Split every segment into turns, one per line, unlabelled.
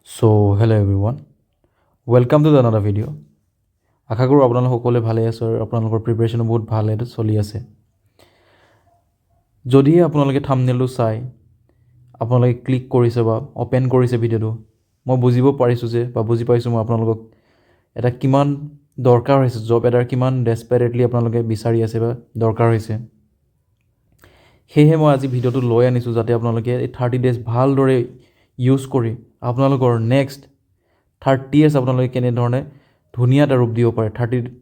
So, hello everyone. Welcome to the another video. আশা কৰোঁ আপোনালোক সকলোৱে ভালে আছে আৰু আপোনালোকৰ প্ৰিপাৰেশ্যনো বহুত ভালে চলি আছে। যদিহে আপোনালোকে থাম্বনেইলটো চাই আপোনালোকে ক্লিক কৰিছে বা অপেন কৰিছে ভিডিঅ'টো, মই বুজিব পাৰিছোঁ যে বা বুজি পাইছোঁ মই আপোনালোকক এটা কিমান দৰকাৰ হৈছে, জব এটাৰ কিমান ডেছপাৰেটলি আপোনালোকে বিচাৰি আছে বা দৰকাৰ হৈছে। সেয়েহে মই আজি ভিডিঅ'টো লৈ আনিছোঁ যাতে আপোনালোকে এই 30 days ভালদৰে ইউজ কৰি আপোনালোকৰ নেক্সট 30 years আপোনালোকে কেনেধৰণে ধুনীয়া এটা ৰূপ দিব পাৰে,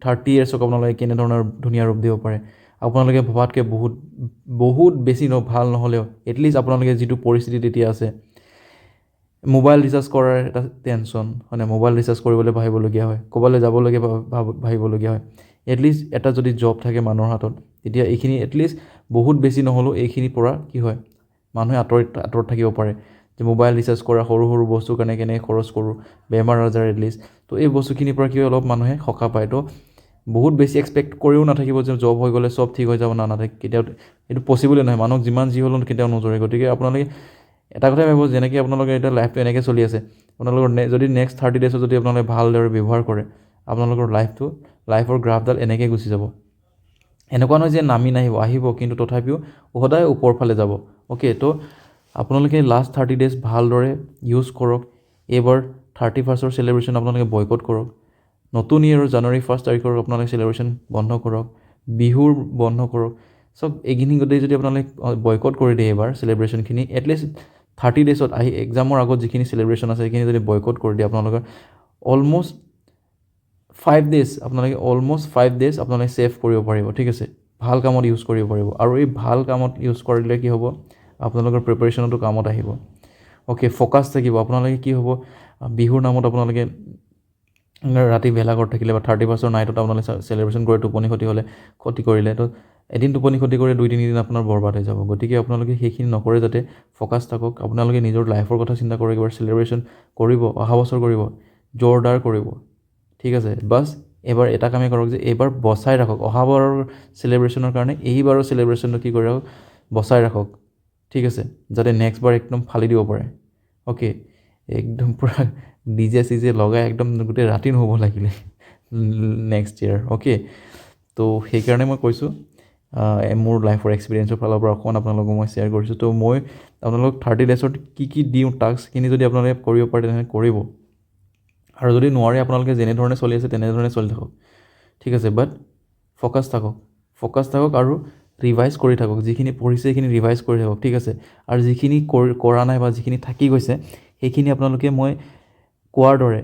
30 yearsক আপোনালোকে কেনেধৰণৰ ধুনীয়া ৰূপ দিব পাৰে। আপোনালোকে ভবাতকৈ বহুত বেছি ভাল নহ'লেও এটলিষ্ট আপোনালোকে যিটো পৰিস্থিতিত এতিয়া আছে, মোবাইল ৰিচাৰ্জ কৰাৰ এটা টেনশ্যন, মানে মোবাইল ৰিচাৰ্জ কৰিবলৈ ভাবিবলগীয়া হয়, ক'ৰবালৈ যাবলগীয়া ভাবিবলগীয়া হয়। এটলিষ্ট এটা যদি জব থাকে মানুহৰ হাতত, তেতিয়া এইখিনি এটলিষ্ট বহুত বেছি নহ'লেও এইখিনিৰ পৰা কি হয়, মানুহে আঁতৰত থাকিব পাৰে। যে মোবাইল ৰিচাৰ্জ কৰা, সৰু সৰু বস্তুৰ কাৰণে কেনেকৈ খৰচ কৰোঁ, বেমাৰ আজাৰ এটলিষ্ট, তো এই বস্তুখিনিৰ পৰা কি হয় অলপ মানুহে সকাহ পায়। তো বহুত বেছি এক্সপেক্ট কৰিও নাথাকিব যে জব হৈ গ'লে চব ঠিক হৈ যাব, নাথাকে কেতিয়াও, এইটো পচিবলে নহয়। মানুহক যিমান যি হ'লেও কেতিয়াও নজৰে। গতিকে আপোনালোকে এটা কথাই ভাবিব, যেনেকৈ আপোনালোকে এতিয়া লাইফটো এনেকৈ চলি আছে, আপোনালোকৰ যদি নেক্সট 30 daysত যদি আপোনালোকে ভালদৰে ব্যৱহাৰ কৰে, আপোনালোকৰ লাইফৰ গ্ৰাফডাল এনেকৈ গুচি যাব। এনেকুৱা নহয় যে নামি আহিব, কিন্তু তথাপিও সদায় ওপৰ ফালে যাব। অ'কে, তো আপোনালোকে লাষ্ট 30 days ভালদৰে ইউজ কৰক। এইবাৰ 31st চেলিব্ৰেশ্যন আপোনালোকে বয়কট কৰক। নতুন ইয়েৰৰ জানুৱাৰী 1 তাৰিখৰ আপোনালোকে চেলিব্ৰেশ্যন বন্ধ কৰক, বিহুৰ বন্ধ কৰক। চব এইখিনি গোটেই যদি আপোনালোকে বয়কট কৰি দিয়ে এইবাৰ চেলিব্ৰেশ্যনখিনি, এটলিষ্ট 30 daysত আহি এক্সামৰ আগত যিখিনি চেলিব্ৰেশ্যন আছে সেইখিনি যদি বয়কট কৰি দিয়ে, আপোনালোকৰ অলম'ষ্ট 5 days আপোনালোকে ছেভ কৰিব পাৰিব। ঠিক আছে, ভাল কামত ইউজ কৰিব পাৰিব। আৰু এই ভাল কামত ইউজ কৰিলে কি হ'ব, আপোনালোকৰ প্ৰিপাৰেশ্যনতো কামত আহিব। অ'কে, ফ'কাছ থাকিব। আপোনালোকে কি হ'ব, বিহুৰ নামত আপোনালোকে ৰাতি ভেলাঘৰত থাকিলে বা 31st নাইটত আপোনালোকে চেলিব্ৰেশ্যন কৰি টোপনি ক্ষতি কৰিলে, তো এদিন টোপনি ক্ষতি কৰি 2-3 দিন আপোনাৰ বৰবাদ হৈ যাব। গতিকে আপোনালোকে সেইখিনি নকৰে, যাতে ফ'কাছ থাকক। আপোনালোকে নিজৰ লাইফৰ কথা চিন্তা কৰি এবাৰ চেলিব্ৰেশ্যন কৰিব, অহা বছৰ কৰিব, জোৰদাৰ কৰিব। ঠিক আছে, বাছ এইবাৰ এটা কামেই কৰক যে এইবাৰ বচাই ৰাখক। অহাবাৰৰ চেলিব্ৰেশ্যনৰ কাৰণে এইবাৰৰ চেলিব্ৰেশ্যনটো কি কৰি ৰাখক, বচাই ৰাখক। ঠিক আছে, যাতে নেক্সট বাৰ একদম ফালি দিব পাৰে। অ'কে, একদম পূৰা ডিজে লগাই একদম গোটেই ৰাতি নহ'ব লাগিলে নেক্সট ইয়েৰ। অ'কে, তো সেইকাৰণে মই কৈছোঁ, মোৰ লাইফৰ এক্সপিৰিয়েঞ্চৰ ফালৰ পৰা অকণমান আপোনালোকক মই শ্বেয়াৰ কৰিছোঁ। তো মই আপোনালোকক 30 daysত কি দিওঁ টাস্কখিনি যদি আপোনালোকে কৰিব পাৰে তেনেহ'লে কৰিব। আৰু যদি নোৱাৰে, আপোনালোকে যেনেধৰণে চলি আছে তেনেধৰণে চলি থাকক। ঠিক আছে, বাট ফ'কাছ থাকক আৰু ৰিভাইজ কৰি থাকক। যিখিনি পঢ়িছে সেইখিনি ৰিভাইজ কৰি থাকক। ঠিক আছে, আৰু যিখিনি কৰা নাই বা যিখিনি থাকি গৈছে সেইখিনি আপোনালোকে মই কোৱাৰ দৰে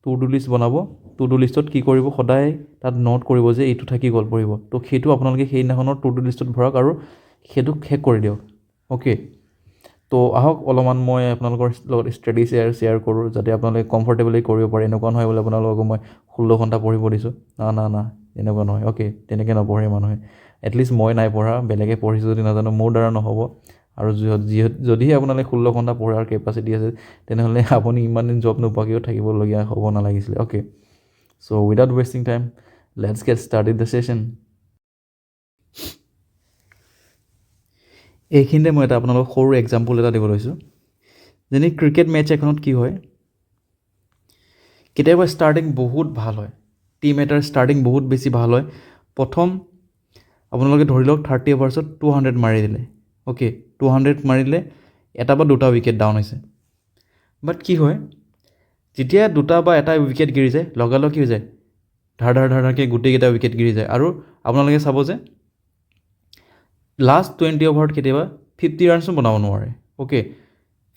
টু ডু লিষ্ট বনাব। টু ডু লিষ্টত কি কৰিব, সদায় তাত নোট কৰিব যে এইটো থাকি গ'ল পঢ়িব। তো সেইটো আপোনালোকে সেইদিনাখনৰ টু ডু লিষ্টত ভৰাওক আৰু সেইটোক শেষ কৰি দিয়ক। অ'কে, তো আহক অলপমান মই আপোনালোকৰ লগত ষ্টাডি শ্বেয়াৰ কৰোঁ, যাতে আপোনালোকে কমফৰ্টেবলি কৰিব পাৰে। এনেকুৱা নহয় বোলে আপোনালোকক মই 16 ঘণ্টা পঢ়িব দিছোঁ, না এনেকুৱা নহয়। অ'কে, তেনেকৈ নপঢ়ে মানুহে। এটলিষ্ট মই নাই পঢ়া, বেলেগে পঢ়িছোঁ যদি নাজানো, মোৰ দ্বাৰা নহ'ব। আৰু যদিহে আপোনালোকে 16 ঘণ্টা পঢ়াৰ কেপাচিটি আছে, তেনেহ'লে আপুনি ইমান দিন জব নোপোৱাকৈও থাকিবলগীয়া হ'ব নালাগিছিলে। Okay, so' without wasting time, let's gate started the session. এইখিনিতে মই এটা আপোনালোকক সৰু এক্সাম্পল এটা দিব লৈছোঁ। যেনে ক্ৰিকেট মেটচ এখনত কি হয়, কেতিয়াবা ষ্টাৰ্টিং বহুত ভাল হয়, টিম এটাৰ ষ্টাৰ্টিং বহুত বেছি ভাল হয়। প্ৰথম আপোনালোকে ধৰি লওক 30 অভাৰ্ছত 200 মাৰি দিলে। অ'কে, 200 মাৰি দিলে, এটা বা দুটা উইকেট ডাউন হৈছে। বাট কি হয়, যেতিয়া দুটা বা এটা উইকেট গিৰি যায়, লগালগ কি হৈ যায়, ধাৰকৈ গোটেইকেইটা উইকেট গিৰি যায়। আৰু আপোনালোকে চাব যে লাষ্ট 20 অভাৰত কেতিয়াবা 50 ৰানছো বনাব নোৱাৰে। অ'কে,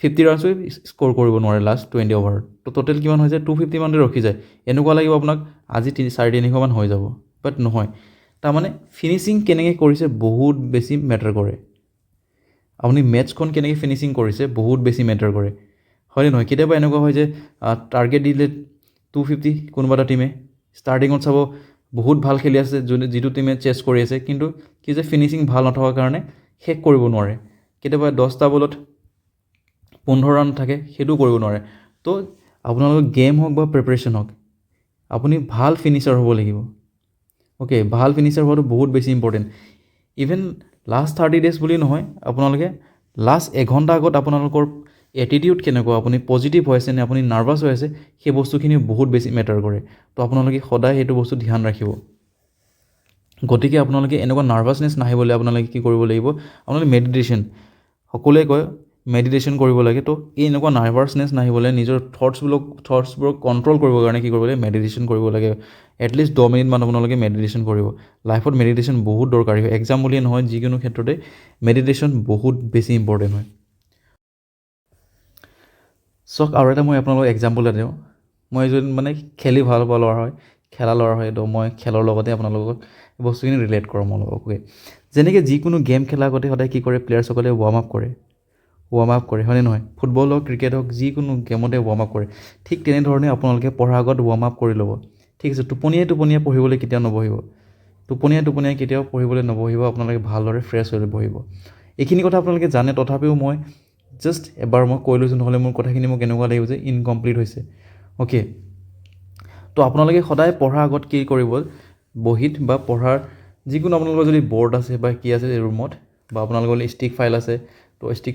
50 ৰানছো স্ক'ৰ কৰিব নোৱাৰে লাষ্ট 20 অভাৰত। তো টোটেল কিমান হৈ যায়, 250 মানতে ৰখি যায়। এনেকুৱা লাগিব আপোনাক আজি 350-400 মান হৈ যাব, বাট নহয়। তাৰমানে ফিনিচিং কেনেকৈ কৰিছে বহুত বেছি মেটাৰ কৰে। আপুনি মেটচখন কেনেকৈ ফিনিচিং কৰিছে বহুত বেছি মেটাৰ কৰে, হয়নে নহয়? কেতিয়াবা এনেকুৱা হয় যে টাৰ্গেট দিলে 250 কোনোবা এটা টিমে, ষ্টাৰ্টিঙত চাব বহুত ভাল খেলি আছে যিটো টিমে চেছ কৰি আছে, কিন্তু কি যে ফিনিচিং ভাল নথকাৰ কাৰণে শেষ কৰিব নোৱাৰে। কেতিয়াবা 10টা বলত 15 ৰান থাকে, সেইটোও কৰিব নোৱাৰে। তো আপোনালোকৰ গেম হওক বা প্ৰিপাৰেশ্যন হওক, আপুনি ভাল ফিনিচাৰ হ'ব লাগিব। অ'কে, ভাল ফিনিচাৰ হোৱাটো বহুত বেছি ইম্পৰ্টেণ্ট। ইভেন লাষ্ট 30 days বুলি নহয়, আপোনালোকে লাষ্ট এঘণ্টা আগত আপোনালোকৰ এটিটিউড কেনেকুৱা, আপুনি পজিটিভ হৈ আছে নে আপুনি নাৰ্ভাছ হৈ আছে, সেই বস্তুখিনি বহুত বেছি মেটাৰ কৰে। তো আপোনালোকে সদায় সেইটো বস্তু ধ্যান ৰাখিব। গতিকে আপোনালোকে এনেকুৱা নাৰ্ভাছনেছ নাহিবলৈ আপোনালোকে কি কৰিব লাগিব, আপোনালোকে মেডিটেশ্যন, সকলোৱে কয় মেডিটেশ্যন কৰিব লাগে। তো এই এনেকুৱা নাৰ্ভাছনেছ নাহিবলৈ নিজৰ থটছবোৰক কণ্ট্ৰল কৰিবৰ কাৰণে কি কৰিব লাগে, মেডিটেশ্যন কৰিব লাগে। এটলিষ্ট 10 মিনিটমান আপোনালোকে মেডিটেশ্যন কৰিব। লাইফত মেডিটেশ্যন বহুত দৰকাৰী হয়, এক্সাম বুলিয়ে নহয়, যিকোনো ক্ষেত্ৰতে মেডিটেশ্যন বহুত বেছি ইম্পৰ্টেণ্ট হয়। চাওক আৰু এটা মই আপোনালোকক এক্সাম্পল এটা দিওঁ। মই এজন মানে খেলি ভাল পোৱা ল'ৰা হয়, খেলা ল'ৰা হয়, তো মই খেলৰ লগতে আপোনালোকক বস্তুখিনি ৰিলেট কৰোঁ মোৰ লগত। অ'কে, যেনেকৈ যিকোনো গেম খেলাৰ আগতে সদায় কি কৰে, প্লেয়াৰসকলে ৱাৰ্ম আপ কৰে, হয়নে নহয়? ফুটবল হওক, ক্ৰিকেট হওক, যিকোনো গেমতে ৱাৰ্ম আপ কৰে। ঠিক তেনেধৰণে আপোনালোকে পঢ়াৰ আগত ৱাৰ্ম আপ কৰি ল'ব। ঠিক আছে, টোপনিয়াই পঢ়িবলৈ কেতিয়াও নবহিব। টোপনিয়াই কেতিয়াও পঢ়িবলৈ নবহিব, আপোনালোকে ভালদৰে ফ্ৰেছ হৈ বহিব। এইখিনি কথা আপোনালোকে জানে, তথাপিও মই জাষ্ট এবাৰ মই কৈ লৈছোঁ, নহ'লে মোৰ কথাখিনি মোক এনেকুৱা লাগিব যে ইনকমপ্লিট হৈছে। অ'কে, তো আপোনালোকে সদায় পঢ়াৰ আগত কি কৰিব, বহীত বা পঢ়াৰ যিকোনো আপোনালোকৰ যদি বৰ্ড আছে বা কি আছে ৰুমত, বা আপোনালোকৰ ষ্টিকি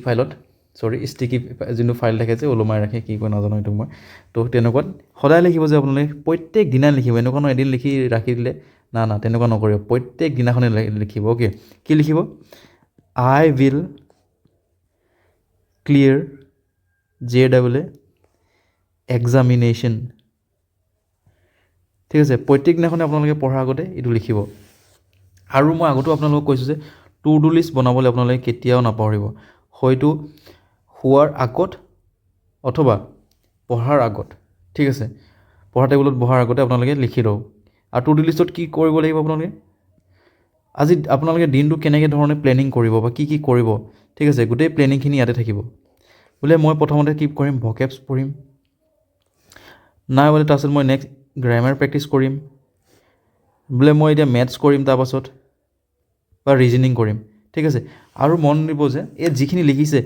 ফাইল যোনটো ফাইল থাকে যে ওলোমাই ৰাখে, কি কয় নাজানো এইটো মই। তো তেনেকুৱাত সদায় লিখিব যে আপোনালোকে প্ৰত্যেক দিনাই লিখিব। এনেকুৱা নহয় এদিন লিখি ৰাখি দিলে, না তেনেকুৱা নকৰিব, প্ৰত্যেক দিনাখনে লিখিব। অ'কে, কি লিখিব, আই উইল ক্লিয়াৰ JAA এক্সামিনেশ্যন। ঠিক আছে, প্ৰত্যেক দিনাখনে আপোনালোকে পঢ়াৰ আগতে এইটো লিখিব। আৰু মই আগতেও আপোনালোকক কৈছোঁ যে টু ডু লিষ্ট বনাবলৈ আপোনালোকে কেতিয়াও নাপাহৰিব, হয়তো শোৱাৰ আগত অথবা পঢ়াৰ আগত। ঠিক আছে, পঢ়া টেবুলত বহাৰ আগতে আপোনালোকে লিখি লওক। আৰু টু ডু লিষ্টত কি কৰিব লাগিব, আপোনালোকে আজি আপোনালোকে দিনটো কেনেকৈ ধৰণে প্লেনিং কৰিব বা কি কৰিব। ঠিক আছে, গোটেই প্লেনিংখিনি ইয়াতে থাকিব। বোলে মই প্ৰথমতে কি কৰিম, ভকেবছ পঢ়িম, নাই বোলে তাৰপিছত মই নেক্সট গ্ৰামাৰ প্ৰেক্টিছ কৰিম, বোলে মই এতিয়া মেথছ কৰিম, তাৰপাছত বা ৰিজনিং কৰিম। ঠিক আছে, আৰু মন দিব যে এই যিখিনি লিখিছে,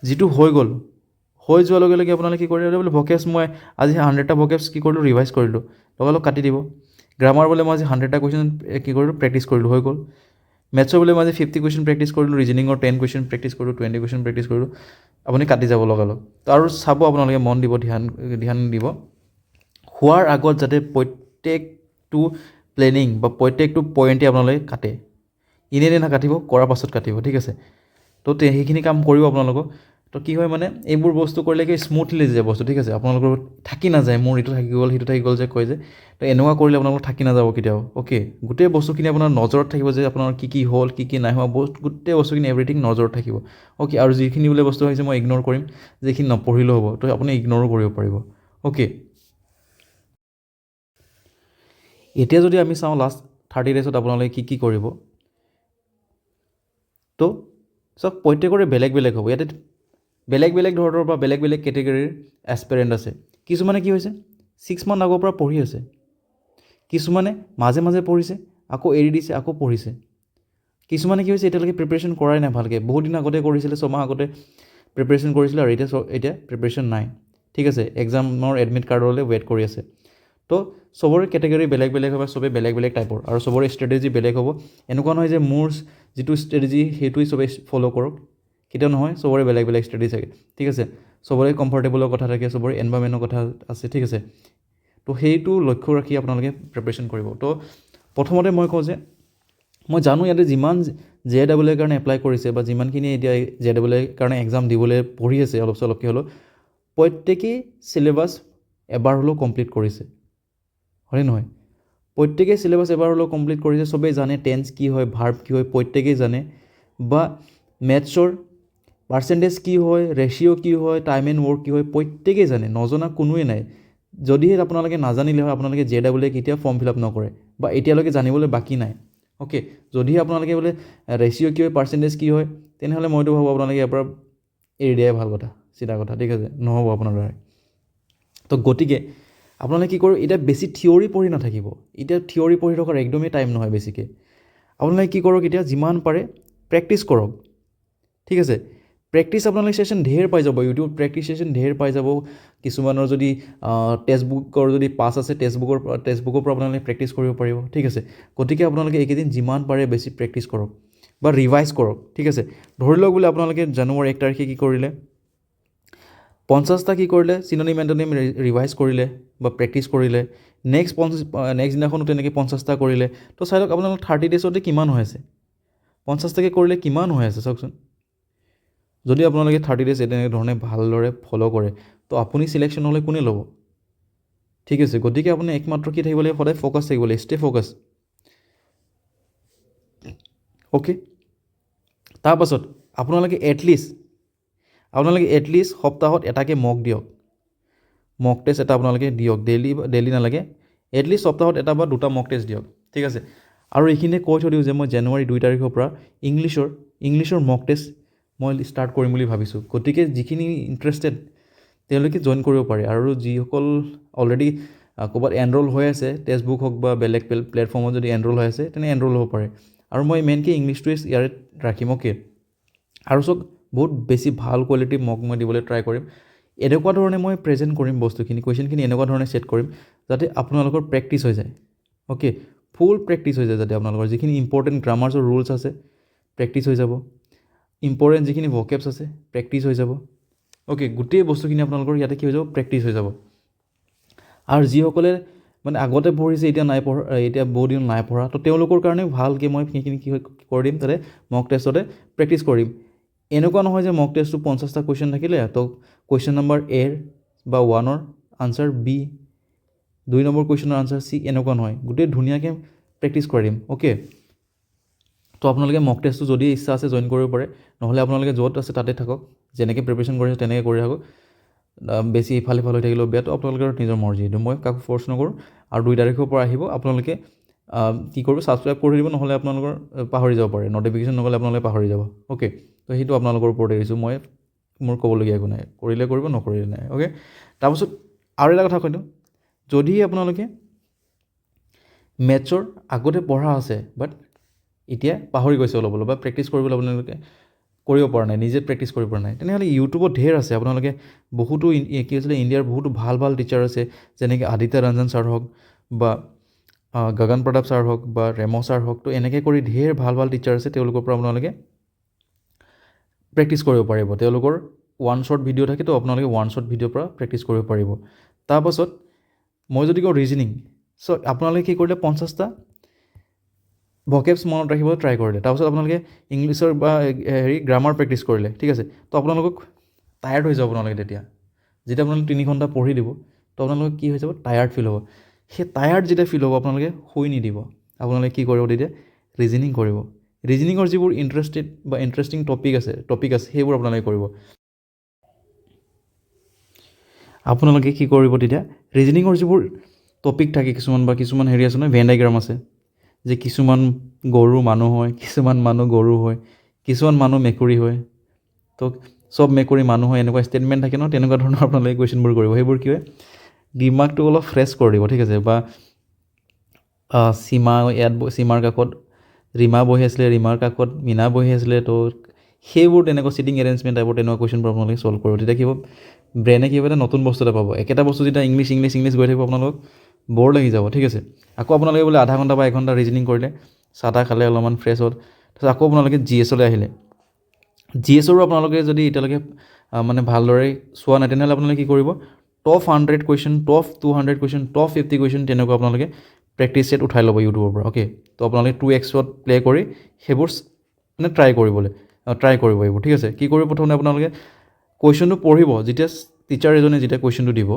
যিটো হৈ যোৱাৰ লগে লগে আপোনালোকে কি কৰিলে, বোলে ভকেবছ মই আজি 100টা ভকেবছ কি কৰিলোঁ, ৰিভাইজ কৰিলোঁ, লগালগ কাটি দিব। গ্ৰামাৰ বোলে মই আজি 100টা কুৱেশ্যন কি কৰিলোঁ, প্ৰেক্টিছ কৰিলোঁ, হৈ গ'ল। মেথছৰ বোলে মই আজি 50 কুৱেশ্যন প্ৰেক্টিছ কৰিলোঁ, ৰিজনিঙৰ 10 কুৱেশ্যন প্ৰেক্টিছ কৰিলোঁ, 20 কুৱেশ্যন প্ৰেক্টিছ কৰিলোঁ, আপুনি কাটি যাব লগালগ। তো আৰু চাব, আপোনালোকে মন দিব, ধ্যান দিব, হোৱাৰ আগত যাতে প্ৰত্যেকটো প্লেনিং বা প্ৰত্যেকটো পইণ্টে আপোনালোকে কাটে। এনেই নাকাটিব, কৰাৰ পাছত কাটিব। ঠিক আছে, তো সেইখিনি কাম কৰিব আপোনালোকক। তো কি হয় মানে, এইবোৰ বস্তু কৰিলে কি স্মুথলি যায় বস্তু। ঠিক আছে, আপোনালোকৰ থাকি নাযায়, মোৰ এইটো থাকি গ'ল, সেইটো থাকি গ'ল যে কয় যে, তো এনেকুৱা কৰিলে আপোনালোকৰ থাকি নাযাব কেতিয়াও। অ'কে, গোটেই বস্তুখিনি আপোনাৰ নজৰত থাকিব যে আপোনাৰ কি হ'ল, কি নাই হোৱা, গোটেই বস্তুখিনি এভৰিথিং নজৰত থাকিব। অ'কে, আৰু যিখিনি বোলে বস্তু হৈছে মই ইগন'ৰ কৰিম, যিখিনি নপঢ়িলেও হ'ব, তো আপুনি ইগন'ৰো কৰিব পাৰিব। অ'কে, এতিয়া যদি আমি চাওঁ লাষ্ট 30 ডেইজত আপোনালোকে কি কৰিব, তো চব প্ৰত্যেকৰে বেলেগ হ'ব। ইয়াতে বেলেগ ধৰণৰ বা বেলেগ কেটেগৰীৰ এছপিৰেণ্ট আছে। কিছুমানে কি হৈছে 6 মান্থ আগৰ পৰা পঢ়ি আছে, কিছুমানে মাজে পঢ়িছে, আকৌ এৰি দিছে, আকৌ পঢ়িছে। কিছুমানে কি হৈছে এতিয়ালৈকে প্ৰিপেৰেশ্যন কৰাই নাই ভালকৈ, বহুত দিন আগতে কৰিছিলে, 6 মাহ আগতে প্ৰিপেৰেশ্যন কৰিছিলে, আৰু এতিয়া প্ৰিপেৰেশ্যন নাই। ঠিক আছে, এক্সামৰ এডমিট কাৰ্ডলৈ ৱেইট কৰি আছে। তো চবৰে কেটেগৰী বেলেগ হ'ব, চবেই বেলেগ টাইপৰ, আৰু চবৰে ষ্ট্ৰেটেজি বেলেগ হ'ব। এনেকুৱা নহয় যে মোৰ যিটো ষ্ট্ৰেটেজি সেইটোৱে চবেই ফ'ল' কৰক, কেতিয়াও নহয়, চবৰে বেলেগ ষ্ট্ৰেটেজি থাকে। ঠিক আছে, চবৰে কমফৰ্টেবলৰ কথা থাকে, চবৰে এনভাইৰমেণ্টৰ কথা আছে। ঠিক আছে, তো সেইটো লক্ষ্য ৰাখি আপোনালোকে প্ৰিপেৰেশ্যন কৰিব। তো প্ৰথমতে মই কওঁ যে মই জানো ইয়াতে যিমান JAA কাৰণে এপ্লাই কৰিছে, বা যিমানখিনি এতিয়া JAA কাৰণে এক্সাম দিবলৈ পঢ়ি আছে অলপ চলপকৈ হ'লেও, প্ৰত্যেকেই চিলেবাছ এবাৰ হ'লেও কমপ্লিট কৰিছে, হয়নে নহয়? প্ৰত্যেকেই চিলেবাছ এবাৰ হ'লেও কমপ্লিট কৰিছে, চবেই জানে টেন্স কি হয়, ভাৰ্ব কি হয়, প্ৰত্যেকেই জানে। বা মেথছৰ পাৰ্চেণ্টেজ কি হয়, ৰেচিঅ' কি হয়, টাইম এণ্ড ৱৰ্ক কি হয়, প্ৰত্যেকেই জানে, নজনা কোনোৱে নাই। যদিহে আপোনালোকে নাজানিলে হয়, আপোনালোকে JAA কেতিয়াও ফৰ্ম ফিল আপ নকৰে, বা এতিয়ালৈকে জানিবলৈ বাকী নাই। অ'কে, যদিহে আপোনালোকে বোলে ৰেচিঅ' কি হয়, পাৰ্চেণ্টেজ কি হয়, তেনেহ'লে মইতো ভাবোঁ আপোনালোকে ইয়াৰ পৰা এৰি দিয়াই ভাল কথা, চিধা কথা। ঠিক আছে, নহ'ব আপোনাৰ দ্বাৰা। তো গতিকে আপোনালোকে কি কৰোঁ, এতিয়া বেছি থিয়ৰী পঢ়ি নাথাকিব। এতিয়া থিয়ৰী পঢ়ি থকাৰ একদমেই টাইম নহয় বেছিকৈ। আপোনালোকে কি কৰক, এতিয়া যিমান পাৰে প্ৰেক্টিছ কৰক। ঠিক আছে, প্ৰেক্টিছ আপোনালোকে ছেশ্যন ঢেৰ পাই যাব, ইউটিউবত প্ৰেক্টিছ ছেশ্যন ঢেৰ পাই যাব। কিছুমানৰ যদি টেক্সটবুকৰ যদি পাছ আছে, টেক্সটবুকৰ পৰা আপোনালোকে প্ৰেক্টিছ কৰিব পাৰিব। ঠিক আছে, গতিকে আপোনালোকে এইকেইদিন যিমান পাৰে বেছি প্ৰেক্টিছ কৰক বা ৰিভাইজ কৰক। ঠিক আছে, ধৰি লওক বোলে আপোনালোকে জানুৱাৰী 1 তাৰিখে কি কৰিলে, 50টা কি কৰিলে চিনোনিম এণ্টনিম ৰিভাইজ কৰিলে বা প্ৰেক্টিছ কৰিলে, নেক্সট দিনাখনো তেনেকৈ 50টা কৰিলে। তো চাই লওক আপোনালোকৰ 30 ডেইজতে কিমান হৈ আছে, 50টাকৈ কৰিলে কিমান হৈ আছে চাওকচোন। যদি আপোনালোকে 30 ডেইজ এনেধৰণে ভালদৰে ফ'ল' কৰে তো আপুনি চিলেকশ্যন হ'লে কোনে ল'ব, ঠিক আছে। গতিকে আপুনি একমাত্ৰ কি থাকিব লাগিব, সদায় ফ'কাছ থাকিব লাগিব, ষ্টে ফ'কাছ। অ'কে, তাৰপাছত আপোনালোকে এটলিষ্ট সপ্তাহত এটাকৈ মক দিয়ক, মক টেষ্ট এটা আপোনালোকে দিয়ক, ডেইলি নালাগে, এটলিষ্ট সপ্তাহত এটা বা দুটা মক টেষ্ট দিয়ক, ঠিক আছে। আৰু এইখিনিয়ে কৈ থৈ দিওঁ যে মই জানুৱাৰী 2 তাৰিখৰ পৰা ইংলিছৰ মক টেষ্ট মই ষ্টাৰ্ট কৰিম বুলি ভাবিছোঁ। গতিকে যিখিনি ইণ্টাৰেষ্টেড তেওঁলোকে জইন কৰিব পাৰে, আৰু যিসকল অলৰেডি ক'ৰবাত এনৰোল হৈ আছে, টেক্সটবুক হওক বা বেলেগ প্লেটফৰ্মত যদি এনৰোল হৈ আছে তেনে এনৰোল হ'ব পাৰে। আৰু মই মেইনকৈ ইংলিছটোৱে ইয়াৰে ৰাখিম, অ'কে। আৰু চাওক বহুত বেছি ভাল কোৱালিটিৰ মক মই দিবলৈ ট্ৰাই কৰিম। এনেকুৱা ধৰণে মই প্ৰেজেণ্ট কৰিম বস্তুখিনি, কুৱেশ্যনখিনি এনেকুৱা ধৰণে ছেট কৰিম যাতে আপোনালোকৰ প্ৰেক্টিছ হৈ যায়, অ'কে। ফুল প্ৰেক্টিছ হৈ যায়, যাতে আপোনালোকৰ যিখিনি ইম্পৰ্টেণ্ট গ্ৰামাৰ্ছৰ ৰুলছ আছে প্ৰেক্টিছ হৈ যাব, ইম্পৰ্টেণ্ট যিখিনি ভকেবছ আছে প্ৰেক্টিছ হৈ যাব, অ'কে। গোটেই বস্তুখিনি আপোনালোকৰ ইয়াতে কি হৈ যাব, প্ৰেক্টিছ হৈ যাব। আৰু যিসকলে মানে আগতে পঢ়িছে এতিয়া নাই পঢ়া, এতিয়া বহুত দিন নাই পঢ়া, তো তেওঁলোকৰ কাৰণে ভালকৈ মই সেইখিনি কি কৰি দিম, তাতে মক টেষ্টতে প্ৰেক্টিছ কৰিম। এনেকুৱা নহয় যে মক টেষ্টটো 50টা কুৱেশ্যন থাকিলে তো কুৱেশ্যন নম্বৰ এৰ বা 1ৰ আনচাৰ বি, 2 নম্বৰ কুৱেশ্যনৰ আনচাৰ চি, এনেকুৱা নহয়, গোটেই ধুনীয়াকৈ প্ৰেক্টিছ কৰিম, অ'কে। তো আপোনালোকে মক টেষ্টটো যদি ইচ্ছা আছে জইন কৰিব পাৰে, নহ'লে আপোনালোকে য'ত আছে তাতে থাকক, যেনেকৈ প্ৰিপেৰেশ্যন কৰিছে তেনেকৈ কৰি থাকক। বেছি ইফাল হৈ থাকিলেও বেয়াটো আপোনালোকৰ নিজৰ মৰ্জি, এইটো মই কাকো ফ'ৰ্চ নকৰোঁ। আৰু 2 তাৰিখৰ পৰা আহিব, আপোনালোকে কি কৰিব, ছাবস্ক্ৰাইব কৰি দিব, নহ'লে আপোনালোকৰ পাহৰি যাব পাৰে, নটিফিকেশ্যন নগ'লে আপোনালোকে পাহৰি যাব, অ'কে। তো সেইটো আপোনালোকৰ ওপৰত এৰিছোঁ, মই মোৰ ক'বলগীয়া একো নাই, কৰিলে কৰিব, নকৰিলে নাই, অ'কে। তাৰপাছত আৰু এটা কথা কৈ দিওঁ, যদি আপোনালোকে মেথছৰ আগতে পঢ়া আছে বাট এতিয়া পাহৰি গৈছে অলপ বা প্ৰেক্টিছ কৰিবলৈ আপোনালোকে কৰিব পৰা নাই, নিজে প্ৰেক্টিছ কৰিব পৰা নাই, তেনেহ'লে ইউটিউবত ঢেৰ আছে। আপোনালোকে বহুতো কি হৈছিলে, ইণ্ডিয়াৰ বহুতো ভাল ভাল টিচাৰ আছে, যেনেকৈ আদিত্য ৰঞ্জন ছাৰ হওক বা গগন প্ৰতাপ ছাৰ হওক বা ৰেমো ছাৰ হওক। তো এনেকৈ কৰি ঢেৰ ভাল ভাল টিচাৰ আছে, তেওঁলোকৰ পৰা আপোনালোকে প্ৰেক্টিছ কৰিব পাৰিব। তেওঁলোকৰ 1 শ্বৰ্ট ভিডিঅ' থাকে, তো আপোনালোকে 1 শ্বৰ্ট ভিডিঅ'ৰ পৰা প্ৰেক্টিছ কৰিব পাৰিব। তাৰপাছত মই যদি কওঁ ৰিজনিং, চ' আপোনালোকে কি কৰিলে 50টা ভকেবছ মনত ৰাখিবলৈ ট্ৰাই কৰিলে। তাৰপাছত আপোনালোকে ইংলিছৰ বা গ্ৰামাৰ প্ৰেক্টিছ কৰিলে, ঠিক আছে। তো আপোনালোকক টায়াৰ্ড হৈ যাব আপোনালোকে তেতিয়া, যেতিয়া আপোনালোকে 3 ঘণ্টা পঢ়ি দিব তো আপোনালোকে কি হৈ যাব, টায়াৰ্ড ফিল হ'ব। সেই টায়াৰ্ড যেতিয়া ফিল হ'ব আপোনালোকে শুই নিদিব, আপোনালোকে কি কৰিব তেতিয়া, ৰিজনিং কৰিব। ৰিজনিঙৰ যিবোৰ ইণ্টাৰেষ্টিং টপিক আছে সেইবোৰ আপোনালোকে কৰিব। আপোনালোকে কি কৰিব তেতিয়া, ৰিজনিঙৰ যিবোৰ টপিক থাকে কিছুমান হেৰি আছে নহয়, ভেন ডায়েগ্ৰাম আছে, যে কিছুমান গৰু মানুহ হয়, কিছুমান মানুহ গৰু হয়, কিছুমান মানুহ মেকুৰী হয়, তো চব মেকুৰী মানুহ হয়, এনেকুৱা ষ্টেটমেণ্ট থাকে ন, তেনেকুৱা ধৰণৰ আপোনালোকে কুৱেশ্যনবোৰ কৰিব। সেইবোৰ কি হয়, দিমাগটো অলপ ফ্ৰেছ কৰি দিব, ঠিক আছে। বা সীমাৰ কাষত ৰীমা বহি আছিলে, ৰীমাৰ কাষত মীনা বহি আছিলে, তো সেইবোৰ তেনেকুৱা চিটিং এৰেঞ্জমেণ্ট টাইপৰ তেনেকুৱা কুৱেশ্যনবোৰ আপোনালোকে ছল্ভ কৰিব। তেতিয়া কি হ'ব, ব্ৰেইনে কি হ'ব, এটা নতুন বস্তু এটা পাব। একেটা বস্তু যেতিয়া ইংলিছ গৈ থাকিব আপোনালোকক ব'ৰ লাগি যাব, ঠিক আছে। আকৌ আপোনালোকে বোলে আধা ঘণ্টা বা 1 ঘণ্টা ৰিজনিং কৰিলে, চাহ তাহ খালে, অলপমান ফ্ৰেছ হ'ল, তাৰপিছত আকৌ আপোনালোকে GS-লৈ আহিলে। GS-ৰো আপোনালোকে যদি এতিয়ালৈকে মানে ভালদৰে চোৱা নাই, তেনেহ'লে আপোনালোকে কি কৰিব, top 100 question, top 200 question, top 50 question তেনেকুৱা আপোনালোকে প্ৰেক্টিছ ছেট উঠাই ল'ব ইউটিউবৰ পৰা, অ'কে। তো আপোনালোকে 2xত প্লে কৰি সেইবোৰ মানে ট্ৰাই কৰিব এইবোৰ, ঠিক আছে। কি কৰিব, প্ৰথমতে আপোনালোকে কুৱেশ্যনটো পঢ়িব, যেতিয়া টিচাৰ এজনে যেতিয়া কুৱেশ্যনটো দিব,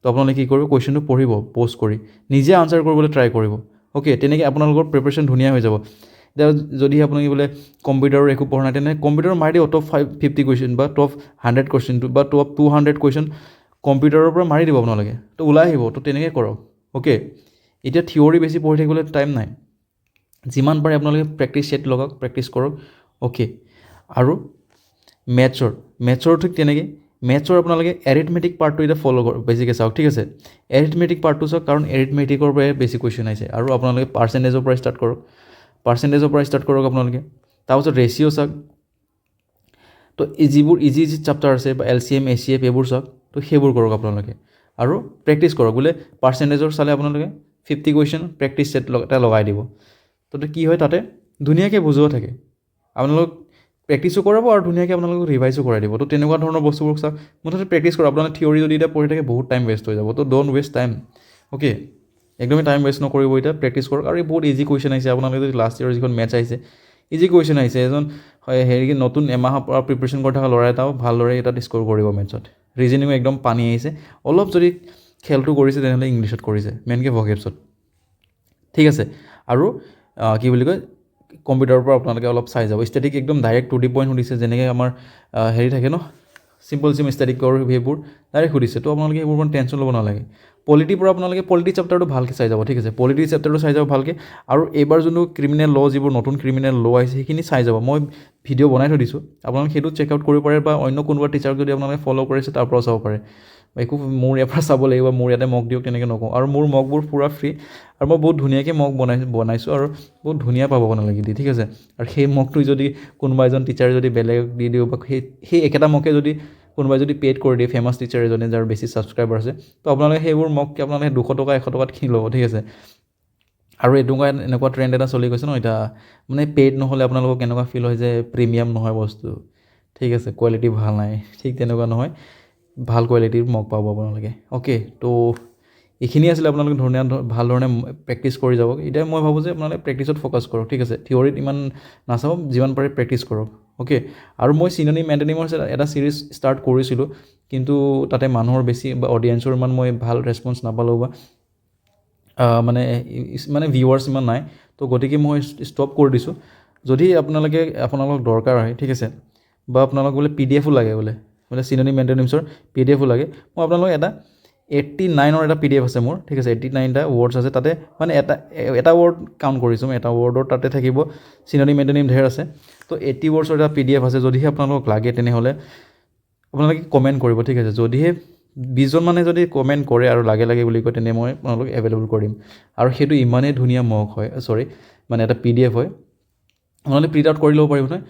তো আপোনালোকে কি কৰিব, কুৱেশ্যনটো পঢ়িব প'জ কৰি, নিজে আনচাৰ কৰিবলৈ ট্ৰাই কৰিব, অ'কে। তেনেকৈ আপোনালোকৰ প্ৰিপেৰেশ্যন ধুনীয়া হৈ যাব। এতিয়া যদি আপোনালোকে বোলে কম্পিউটাৰৰ একো পঢ়া নাই, তেনেহ'লে কম্পিউটাৰ মাৰি দিব, টপ 50 কুৱেশ্যন বা টপ 100 কুৱেশ্যনটো বা টপ 200 কুৱেশ্যন কম্পিউটাৰৰ পৰা মাৰি দিব আপোনালোকে, তো ওলাই আহিব। তো তেনেকৈ কৰক, অ'কে। এতিয়া থিয়ৰী বেছি পঢ়ি থাকিবলৈ টাইম নাই, যিমান পাৰে আপোনালোকে প্ৰেক্টিছ ছেট লগাওক, প্ৰেক্টিছ কৰক, অ'কে। আৰু মেথছৰ ঠিক তেনেকৈ, মেথছৰ আপোনালোকে এৰিথমেটিক পাৰ্টটো এতিয়া ফ'ল' কৰক, বেছিকৈ চাওক, ঠিক আছে। এৰিথমেটিক পাৰ্টটো চাওক, কাৰণ এৰিথমেটিকৰ পৰাই বেছি কুৱেশ্যন আহিছে। আৰু আপোনালোকে পাৰ্চেণ্টেজৰ পৰা ষ্টাৰ্ট কৰক আপোনালোকে। তাৰপাছত ৰেচিঅ' চাওক, তো যিবোৰ ইজি চেপ্টাৰ আছে বা LCM ACF এইবোৰ চাওক, তো সেইবোৰ কৰক আপোনালোকে। আৰু প্ৰেক্টিছ কৰক, বোলে পাৰ্চেণ্টেজৰ চালে আপোনালোকে 50 কুৱেশ্যন প্ৰেক্টিছ ছেট এটা লগাই দিব। তো কি হয়, তাতে ধুনীয়াকৈ বুজোৱা থাকে, আপোনালোক প্ৰেক্টিছো কৰাব আৰু ধুনীয়াকৈ আপোনালোকক ৰিভাইজো কৰাই দিব। তো তেনেকুৱা ধৰণৰ বস্তুবোৰ চাওক, মুঠতে প্ৰেক্টিছ কৰক। আপোনালোকে থিয়ৰী যদি এতিয়া পঢ়ি থাকে বহুত টাইম ৱেষ্ট হৈ যাব। তো ড'ণ্ট ৱেষ্ট টাইম, অ'কে। একদমেই টাইম ৱেষ্ট নকৰিব, এতিয়া প্ৰেক্টিছ কৰক। আৰু এই বহুত ইজি কুৱেশ্যন আহিছে, আপোনালোকে যদি লাষ্ট ইয়েৰ যিখন মেথছ আহিছে ইজি কুৱেশ্যন আহিছে, এজন হেৰি নতুন এমাহৰ পৰা প্ৰিপেৰেশ্যন কৰি থকা ল'ৰা এটাও ভালদৰে এটাত স্ক'ৰ কৰিব মেথছত। ৰিজনিঙো একদম পানী আহিছে, অলপ যদি খেলটো কৰিছে তেনেহ'লে ইংলিছত কৰিছে, মেইনকৈ ভকেবছত, ঠিক আছে। আৰু কি বুলি কয়, কম্পিউটাৰৰ পৰা আপোনালোকে অলপ চাই যাব, ষ্টেটিক একদম ডাইৰেক্ট টু দি পইণ্ট সুধিছে, যেনেকৈ আমাৰ হেৰি থাকে ন চিম্পল ষ্টেটিকৰ সেইবোৰ ডাইৰেক্ট সুধিছে। তো আপোনালোকে সেইবোৰ ইমান টেনশ্যন ল'ব নালাগে। পলিটিৰ পৰা আপোনালোকে পলিটি চেপ্টাৰটো ভালকৈ চাই যাব, ঠিক আছে। পলিটি চেপ্টাৰটো চাই যাব ভালকৈ। আৰু এইবাৰ যোনটো ক্ৰিমিনেল ল' যিবোৰ নতুন ক্ৰিমিনেল ল' আহিছে সেইখিনি চাই যাব, মই ভিডিঅ' বনাই থৈ দিছোঁ, আপোনালোকে সেইটো চেক আউট কৰিব পাৰে, বা অন্য কোনোবা টিচাৰক যদি আপোনালোকে ফ'ল' কৰিছে তাৰ পৰাও চাব পাৰে। একো মোৰ ইয়াৰ পৰা চাব লাগিব, মোৰ ইয়াতে মক দিয়ক তেনেকৈ নকওঁ। আৰু মোৰ মকবোৰ পূৰা ফ্ৰী, আৰু মই বহুত ধুনীয়াকৈ মক বনাইছোঁ আৰু বহুত ধুনীয়া পাব আপোনালোকে দি, ঠিক আছে। আৰু সেই মকটো যদি কোনোবা এজন টিচাৰে যদি বেলেগক দি দিওঁ, বা সেই একেটা মকে যদি কোনোবাই যদি পেইড কৰি দিয়ে, ফেমাছ টিচাৰ এজনে যাৰ বেছি ছাবস্ক্ৰাইবাৰ আছে, তো আপোনালোকে সেইবোৰ মককে আপোনালোকে 200 টকা 100 টকাত কিনি ল'ব, ঠিক আছে। আৰু এনেকুৱা ট্ৰেণ্ড এটা চলি গৈছে ন এতিয়া, মানে পেইড নহ'লে আপোনালোকক কেনেকুৱা ফিল হয় যে প্ৰিমিয়াম নহয় বস্তু, ঠিক আছে, কোৱালিটি ভাল নাই, ঠিক তেনেকুৱা নহয়, ভাল কোৱালিটিৰ মক পাব আপোনালোকে, অ'কে। তো এইখিনি আছিলে, আপোনালোকে ভাল ধৰণে প্ৰেক্টিছ কৰি যাব। এতিয়া মই ভাবোঁ যে আপোনালোকে প্ৰেক্টিছত ফ'কাছ কৰক, ঠিক আছে। থিয়ৰীত ইমান নাচাব, যিমান পাৰে প্ৰেক্টিছ কৰক, অ'কে। আৰু মই চিননিম এণ্টনিমৰ এটা ছিৰিজ ষ্টাৰ্ট কৰিছিলোঁ, কিন্তু তাতে মানুহৰ বেছি বা অডিয়েঞ্চৰ ইমান মই ভাল ৰেছপন্স নাপালোঁ, বা মানে ভিউৱাৰ্ছ ইমান নাই, তো গতিকে মই ষ্টপ কৰি দিছোঁ। যদি আপোনালোকক দৰকাৰ হয়, ঠিক আছে, বা আপোনালোক বোলে PDFো লাগে বোলে চিননিম এণ্টনিমছৰ PDFো লাগে, মই আপোনালোকক এটা 89ৰ এটা PDF আছে মোৰ, ঠিক আছে, 89টা ৱৰ্ডছ আছে তাতে, মানে এটা ৱৰ্ড কাউণ্ট কৰিছোঁ মই, এটা ৱৰ্ডৰ তাতে থাকিব চিননিম এণ্টনিম ধেৰ আছে। তো 80 ৱৰ্ডছৰ এটা PDF আছে, যদিহে আপোনালোকক লাগে তেনেহ'লে আপোনালোকে কমেণ্ট কৰিব, ঠিক আছে। যদিহে 20জন মানে যদি কমেণ্ট কৰে আৰু লাগে বুলি কয়, তেনে মই আপোনালোক এভেইলেবল কৰিম। আৰু সেইটো ইমানেই ধুনীয়া মক হয়, মানে এটা PDF হয়, আপোনালোকে প্ৰিণ্ট আউট কৰি ল'ব পাৰিব নহয়,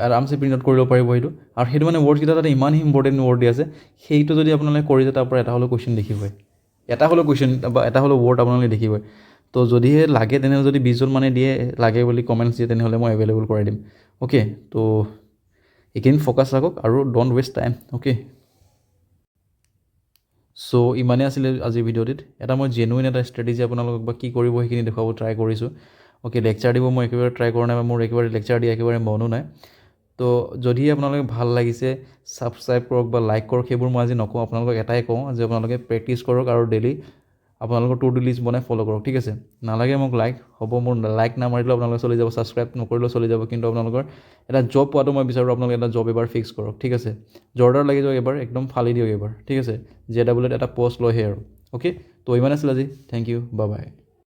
আৰামছে প্ৰিণ্ট আউট কৰি ল'ব পাৰিব সেইটো। আৰু সেইটো মানে ৱৰ্ডকেইটা তাতে ইমান ইম্পৰ্টেণ্ট ৱৰ্ড দি আছে, সেইটো যদি আপোনালোকে কৰি যায়, তাৰ পৰা এটা হ'লেও কুৱেশ্যন দেখিবই, এটা হ'লেও কুৱেশ্যন বা এটা হ'লেও ৱৰ্ড আপোনালোকে দেখিবই। তো যদিহে লাগে তেনেহ'লে, যদি 20জন মানে দিয়ে লাগে বুলি কমেণ্টছ দিয়ে, তেনেহ'লে মই এভেইলেবল কৰাই দিম, অ'কে। তো এইখিনি ফ'কাছ ৰাখক আৰু ডণ্ট ৱেষ্ট টাইম, অ'কে। চ' ইমানেই আছিলে আজিৰ ভিডিঅ'টিত। মই জেনুইন এটা ষ্ট্ৰেটেজি আপোনালোকক বা কি কৰিব সেইখিনি দেখুৱাব ট্ৰাই কৰিছোঁ, অ'কে। লেকচাৰ দিব মই একেবাৰে ট্ৰাই কৰা নাই, বা মোৰ একেবাৰে লেকচাৰ দিয়া একেবাৰে মনো নাই। তো যদি আপোনালোকে ভাল লাগিছে, ছাবস্ক্ৰাইব কৰক বা লাইক কৰক, সেইবোৰ মই আজি নকওঁ, আপোনালোকক এটাই কওঁ যে আপোনালোকে প্ৰেক্টিছ কৰক আৰু ডেইলি আপোনালোকৰ টু ডু লিষ্ট বনাই ফ'ল' কৰক, ঠিক আছে। নালাগে মোক লাইক, হ'ব, মোৰ লাইক নামাৰিলেও আপোনালোকে চলি যাব, ছাবস্ক্ৰাইব নকৰিলেও চলি যাব, কিন্তু আপোনালোকৰ এটা জব পোৱাটো মই বিচাৰোঁ। আপোনালোকে এটা জব এবাৰ ফিক্স কৰক, ঠিক আছে। জৰ্দাৰ লাগি যাওক এবাৰ, একদম ফালি দিয়ক এবাৰ, ঠিক আছে। JEEত এটা পষ্ট লয়হে আৰু, অ'কে। তো ইমান আছিল আজি, থেংক ইউ, বাই বাই।